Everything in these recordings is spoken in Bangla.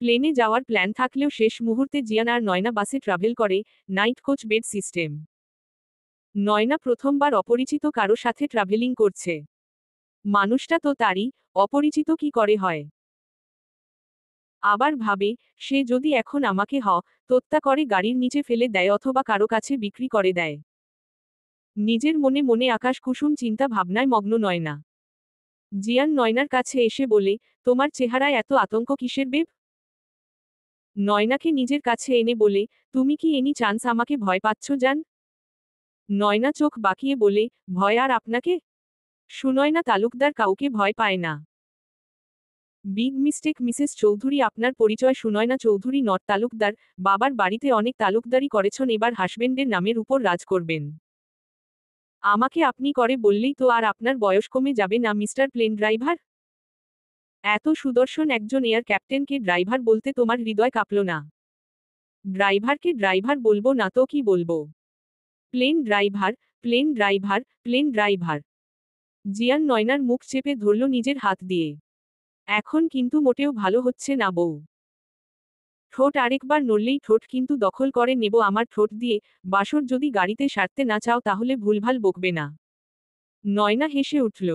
প্লেনে যাওয়ার প্ল্যান থাকলেও শেষ মুহূর্তে জিয়ান আর নয়না বাসে ট্রাভেল করে, night coach bed system. Nayana প্রথমবার অপরিচিত কারো সাথে ট্রাভেলিং করছে। মানুষটা তো তারই, অপরিচিত কি করে হয়। আবার ভাবে, সে যদি এখন আমাকে হত্যা করে গাড়ির নিচে ফেলে দেয় অথবা কারো কাছে বিক্রি করে দেয়। নিজের মনে মনে আকাশ কুসুম চিন্তা ভাবনায় মগ্ন নয়না। জিয়ান নয়নার কাছে এসে বলে, তোমার চেহারায় এত আতঙ্ক কিসের বেব? নয়নাকে নিজের কাছে এনে বলে, তুমি কি এনি চান্স আমাকে ভয় পাচ্ছ জান? নয়না চোখ বাঁকিয়ে বলে, ভয় আর আপনাকে? সুনয়না তালুকদার কাউকে ভয় পায় না। বিগ মিস্টেক মিসেস চৌধুরী, আপনার পরিচয় সুনয়না চৌধুরী নট তালুকদার। বাবার বাড়িতে অনেক তালুকদারি করেছেন, এবার হাসবেন্ডের নামের উপর রাজ করবেন। আমাকে আপনি করে বললেই তো আর আপনার বয়স কমে যাবে না মিস্টার প্লেন ড্রাইভার? এত সুদর্শন একজন এয়ার ক্যাপ্টেনকে ড্রাইভার বলতে তোমার হৃদয় কাঁপল না? ড্রাইভারকে ড্রাইভার বলবো না তো কি বলবো? Plane driver, plane driver, plane driver. Jiyan নয়নার মুখ চেপে ধরল নিজের হাত দিয়ে। এখন কিন্তু মোটেও ভালো হচ্ছে না বউ। ঠোঁট আরেকবার নড়লেই ঠোঁট কিন্তু দখল করে নেব আমার ঠোঁট দিয়ে। বাসর যদি গাড়িতে সারতে না চাও তাহলে ভুলভাল বকবে না। নয়না হেসে উঠল।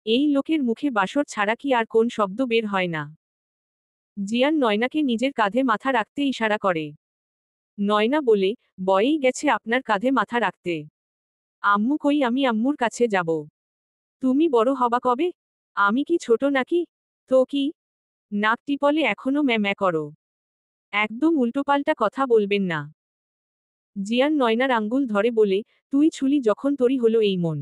এই লোকের মুখে বাসর ছাড়া কি আর কোন শব্দ বের হয় না? জিয়ান নয়নাকে নিজের কাঁধে মাথা রাখতে ইশারা করে। নয়না বলে, বয়েই গেছে আপনার কাঁধে মাথা রাখতে। আম্মু কই? আমি আম্মুর কাছে যাব। তুমি বড় হবা কবে? আমি কি ছোট নাকি? তো কি? নাক টিপলে এখনো ম্যাঁ করো। একদম উল্টোপাল্টা কথা বলবেন না। জিয়ান নয়নার আঙ্গুল ধরে বলে, তুই ছুলি যখন তোরই হলো এই মন।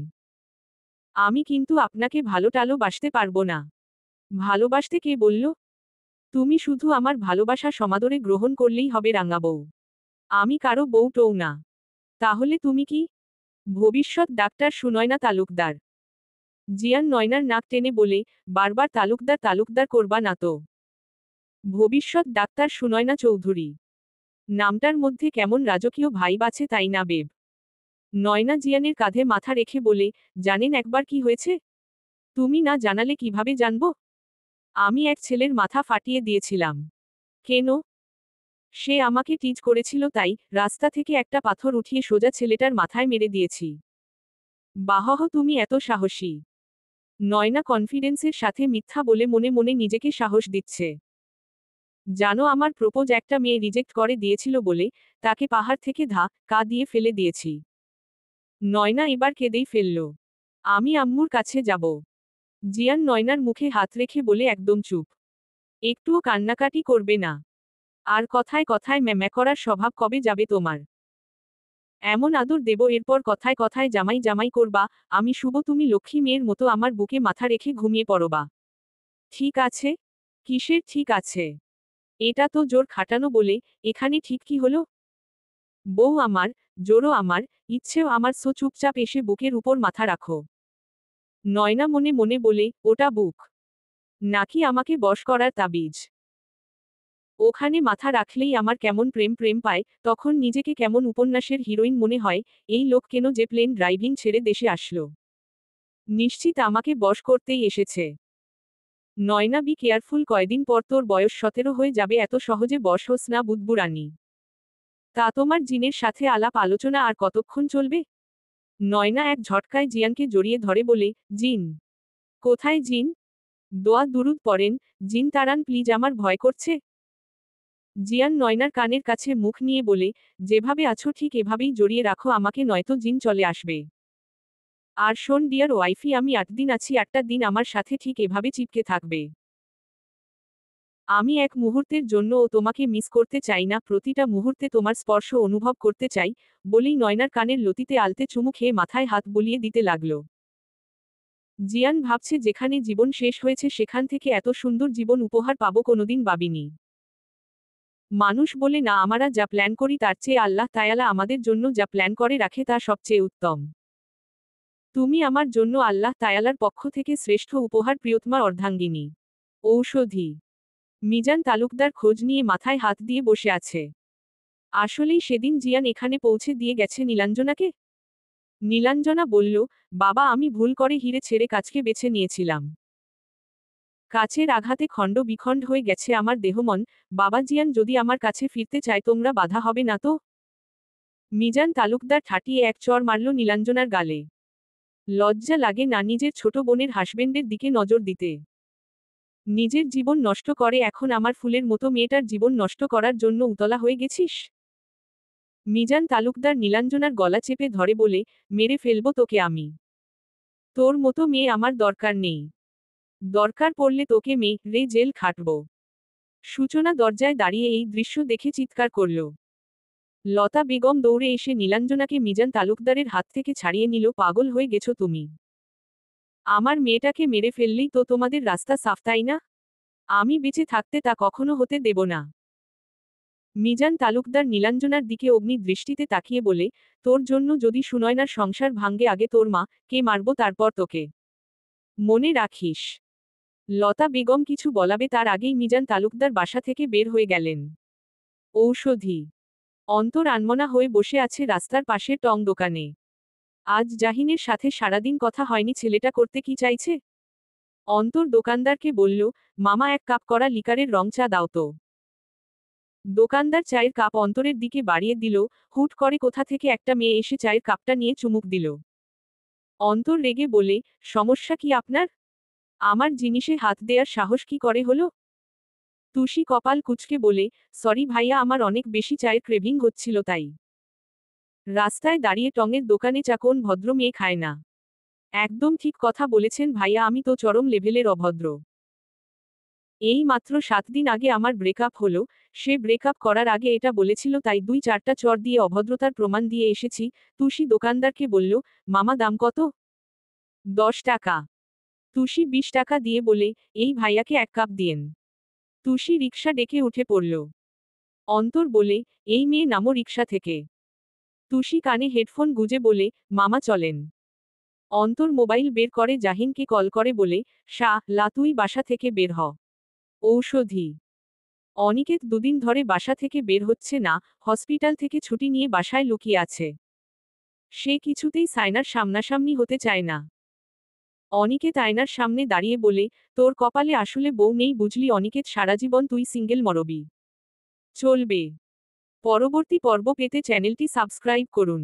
আমি কিন্তু আপনাকে ভালো বাসতে পারবো না। ভালোবাসতে কে বলল? তুমি শুধু আমার ভালোবাসা সমাদরে গ্রহণ করলেই হবে রাঙা বউ। আমি কারো বউ টৌ না। তাহলে তুমি কি? ভবিষ্যৎ ডাক্তার সুনয়না তালুকদার। জিয়ান নয়নার নাক টেনে বলে, বারবার তালুকদার তালুকদার করবা না তো। ভবিষ্যৎ ডাক্তার সুনয়না চৌধুরী। নামটার মধ্যে কেমন রাজকীয় ভাইব আছে তাই না বেব? নয়না জিয়ানের কাঁধে মাথা রেখে বলে, জানেন একবার কি হয়েছে? তুমি না জানালে কিভাবে জানবো? আমি এক ছেলের মাথা ফাটিয়ে দিয়েছিলাম। কেন? সে আমাকে টিজ করেছিল তাই রাস্তা থেকে একটা পাথর উঠিয়ে সোজা ছেলেটার মাথায় মেরে দিয়েছি। বাহহ, তুমি এত সাহসী। নয়না কনফিডেন্সের সাথে মিথ্যা বলে মনে মনে নিজেকে সাহস দিচ্ছে। জানো, আমার প্রপোজ একটা মেয়ে রিজেক্ট করে দিয়েছিল বলে তাকে পাহাড় থেকে ধাক্কা দিয়ে ফেলে দিয়েছি। নয়না এবার কেঁদেই ফেলল। আমি আম্মুর কাছে যাব। জিয়ান নয়নার মুখে হাত রেখে বলে, একদম চুপ। একটুও কান্নাকাটি করবে না। আর কথায় কথায় ম্যাঁ করার স্বভাব কবে যাবে তোমার? এমন আদর দেব এরপর কথায় কথায় জামাই জামাই করবা। আমি শুভ, তুমি লক্ষ্মী মেয়ের মতো আমার বুকে মাথা রেখে ঘুমিয়ে পড়বা। ঠিক আছে? কিসের ঠিক আছে? এটা তো জোর খাটানো বলে, এখানে ঠিক কি হলো? বউ আমার, জোরও আমার, ইচ্ছেও আমার, সো চুপচাপ এসে বুকের উপর মাথা রাখো। নয়না মনে মনে বলে, ওটা বুক নাকি আমাকে বশ করার তাবিজ? ওখানে মাথা রাখলেই আমার কেমন প্রেম প্রেম পায়, তখন নিজেকে কেমন উপন্যাসের হিরোইন মনে হয়। এই লোক কেন যে প্লেন ড্রাইভিং ছেড়ে দেশে আসলো? নিশ্চিত আমাকে বশ করতেই এসেছে। নয়না বি কেয়ারফুল, কয়দিন পর তোর বয়স 17 হয়ে যাবে, এত সহজে বশ হোস না বুদবুরানি। তা তোমার জিনের সাথে আলাপ আলোচনা আর কতক্ষণ চলবে? নয়না এক ঝটকায় জিয়ানকে জড়িয়ে ধরে বলে, জিন? কোথায় জিন? দোয়া দুরুদ পড়েন, জিন তাড়ান প্লিজ, আমার ভয় করছে। জিয়ান নয়নার কানের কাছে মুখ নিয়ে বলে, যেভাবে আছো ঠিক এভাবেই জড়িয়ে রাখো আমাকে, নয়তো জিন চলে আসবে। আর শোন ডিয়ার ওয়াইফি, আমি 8 দিন আছি, 8টা দিন আমার সাথে ঠিক এভাবে চিপকে থাকবে। আমি এক মুহূর্তের জন্যও তোমাকে মিস করতে চাই না, প্রতিটা মুহূর্তে তোমার স্পর্শ অনুভব করতে চাই। বলেই নয়নার কানের লতিতে আলতে চুমু খেয়ে মাথায় হাত বুলিয়ে দিতে লাগল। জিয়ান ভাবছে, যেখানে জীবন শেষ হয়েছে সেখান থেকে এত সুন্দর জীবন উপহার পাবো কোনোদিন ভাবিনি। মানুষ বলে না, আমরা যা প্ল্যান করি তার চেয়ে আল্লাহ তায়ালা আমাদের জন্য যা প্ল্যান করে রাখে তা সবচেয়ে উত্তম। তুমি আমার জন্য আল্লাহ তায়ালার পক্ষ থেকে শ্রেষ্ঠ উপহার, প্রিয়তমা অর্ধাঙ্গিনী। ঔষধি। মিজান তালুকদার খোঁজ নিয়ে মাথায় হাত দিয়ে বসে আছে। আসলেই সেদিন জিয়ান এখানে পৌঁছে দিয়ে গেছে নীলাঞ্জনাকে? নীলাঞ্জনা বলল, বাবা আমি ভুল করে হিরে ছেড়ে কাজকে বেছে নিয়েছিলাম। কাছের আঘাতে খণ্ড বিখণ্ড হয়ে গেছে আমার দেহমন। বাবা জিয়ান যদি আমার কাছে ফিরতে চায় তোমরা বাধা হবে না তো? মিজান তালুকদার ঠাটিয়ে এক চড় মারল নীলাঞ্জনার গালে। লজ্জা লাগে না নিজের ছোট বোনের হাসবেন্ডের দিকে নজর দিতে? নিজের জীবন নষ্ট করে এখন আমার ফুলের মতো মেয়েটার জীবন নষ্ট করার জন্য উতলা হয়ে গেছিস? মিজান তালুকদার নীলাঞ্জনার গলা চেপে ধরে বলে, মেরে ফেলবো তোকে আমি। তোর মতো মেয়ে আমার দরকার নেই। দরকার পড়লে তোকে মেরে জেল খাটব। সূচনা দরজায় দাঁড়িয়ে এই দৃশ্য দেখে চিৎকার করল। লতা বেগম দৌড়ে এসে নীলাঞ্জনাকে মিজান তালুকদারের হাত থেকে ছাড়িয়ে নিল। পাগল হয়ে গেছো তুমি? আমার মেয়েটাকে মেরে ফেললেই তো তোমাদের রাস্তা সাফ, তাই না? আমি বেঁচে থাকতে তা কখনো হতে দেব না। মিজান তালুকদার নীলাঞ্জনার দিকে অগ্নি দৃষ্টিতে তাকিয়ে বলে, তোর জন্য যদি সুনয়নার সংসার ভাঙ্গে আগে তোর মা কে মারব তারপর তোকে। মনে রাখিস। লতা বেগম কিছু বলাবে তার আগেই মিজান তালুকদার বাসা থেকে বের হয়ে গেলেন। ঔষধি। অন্তর আনমনা হয়ে বসে আছে রাস্তার পাশের টং দোকানে। আজ জাহিনের সাথে সারাদিন কথা হয়নি, ছেলেটা করতে কি চাইছে? অন্তর দোকানদারকে বলল, মামা এক কাপ করা লিকারের রং চা দাও তো। দোকানদার চায়ের কাপ অন্তরের দিকে বাড়িয়ে দিল। হুট করে কোথা থেকে একটা মেয়ে এসে চায়ের কাপটা নিয়ে চুমুক দিল। অন্তর রেগে বলে, সমস্যা কি আপনার? আমার জিনিসে হাত দেওয়ার সাহস কি করে হলো? তুষি কপাল কুঁচকে বলে, সরি ভাইয়া, আমার অনেক বেশি চায়ের ক্রেভিং হচ্ছিল তাই। রাস্তায় দাঁড়িয়ে টঙের দোকানে চা কোন ভদ্র মেয়ে খায় না? একদম ঠিক কথা বলেছেন ভাইয়া, আমি তো চরম লেভেলের অভদ্র। এই মাত্র 7 দিন আগে আমার ব্রেকআপ হলো। সে ব্রেকআপ করার আগে এটা বলেছিল তাই 2-4টা চর দিয়ে অভদ্রতার প্রমাণ দিয়ে এসেছি। তুষি দোকানদারকে বলল, মামা দাম কত? 10 টাকা। তুষি 20 টাকা দিয়ে বলে, এই ভাইয়াকে এক কাপ দিয়েন। তুষি রিকশা ডেকে উঠে পড়ল। অন্তর বলে, এই মেয়ে নামো রিকশা থেকে। তুষি কানে হেডফোন গুজে বলে, মামা চলেন। অন্তর মোবাইল বের করে জাহিনকে কল করে বলে, লা তুই বাসা থেকে বের হ। ঔষধি। অনিকেত দুদিন ধরে বাসা থেকে বের হচ্ছে না, হসপিটাল থেকে ছুটি নিয়ে বাসায় লুকিয়ে আছে। সে কিছুতেই সায়নার সামনাসামনি হতে চায় না। অনিকেত আয়নার সামনে দাঁড়িয়ে বলে, তোর কপালে আসলে বউ নেই বুঝলি অনিকেত, সারাজীবন তুই সিঙ্গেল মরবি। চলবে। পরবর্তী পর্ব পেতে চ্যানেলটি সাবস্ক্রাইব করুন।